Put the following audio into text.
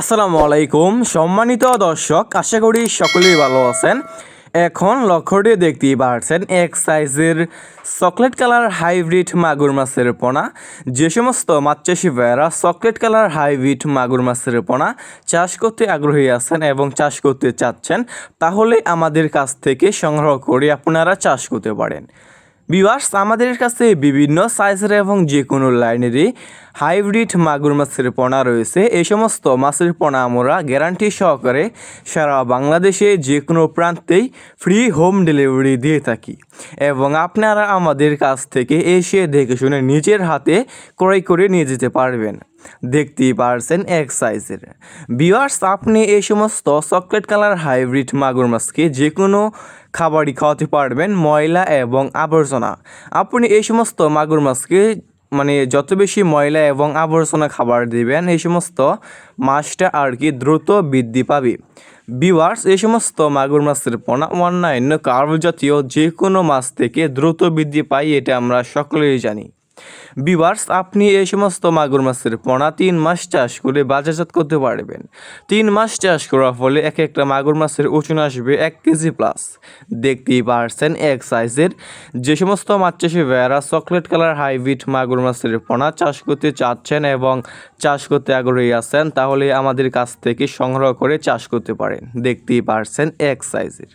আসসালামু আলাইকুম সম্মানিত দর্শক, আশা করি সকলেই ভালো আছেন। এখন লক্ষ্য দিয়ে দেখতেই পারছেন এক সাইজের চকলেট কালার হাইব্রিড মাগুর মাছের পোনা। যে সমস্ত মাছ চাষি ভাইয়েরা চকলেট কালার হাইব্রিড মাগুর মাছের পোনা চাষ করতে আগ্রহী আছেন এবং চাষ করতে চাচ্ছেন, তাহলে আমাদের কাছ থেকে সংগ্রহ করে আপনারা চাষ করতে পারেন। ভিউয়ার্স, আমাদের কাছে বিভিন্ন সাইজের এবং যে কোনো লাইনেরই হাইব্রিড মাগুর মাছের পোনা রয়েছে। এই সমস্ত মাছের পোনা আমরা গ্যারান্টি সহকারে সারা বাংলাদেশে যে কোনো প্রান্তেই ফ্রি হোম ডেলিভারি দিয়ে থাকি এবং আপনারা আমাদের কাছ থেকে এসে দেখে শুনে নিজের হাতে ক্রয় করে নিয়ে যেতে পারবেন। দেখতেই পারছেন এক সাইজের। ভিউয়ার্স, আপনি এই সমস্ত চকলেট কালার হাইব্রিড মাগুর মাছকে যে কোনো খাবারই খাওয়াতে পারবেন, ময়লা এবং আবর্জনা। আপনি এই সমস্ত মাগুর মাছকে যত বেশি ময়লা এবং আবর্জনা খাবার দিবেন, এই সমস্ত মাছটা আর কি দ্রুত বৃদ্ধি পাবে। ভিউয়ার্স, এই সমস্ত মাগুর মাছের পোনা অন্যান্য কার্ব জাতীয় যে কোনো মাছ থেকে দ্রুত বৃদ্ধি পায়, এটা আমরা সকলেই জানি। ভিউয়ার্স, আপনি এই সমস্ত মাগুর মাছের পোনা 3 মাস চাষ করে বাজারজাত করতে পারবেন। 3 মাস চাষ করার ফলে এক একটা মাগুর মাছের ওজন আসবে 1 কেজি প্লাস। দেখতেই পারছেন এক সাইজের। যে সমস্ত মাছ চাষি ভাইয়েরা চকলেট কালার হাইব্রিড মাগুর মাছের পোনা চাষ করতে চাচ্ছেন এবং চাষ করতে আগ্রহী আছেন, তাহলে আমাদের কাছ থেকে সংগ্রহ করে চাষ করতে পারেন। দেখতেই পারছেন এক সাইজের।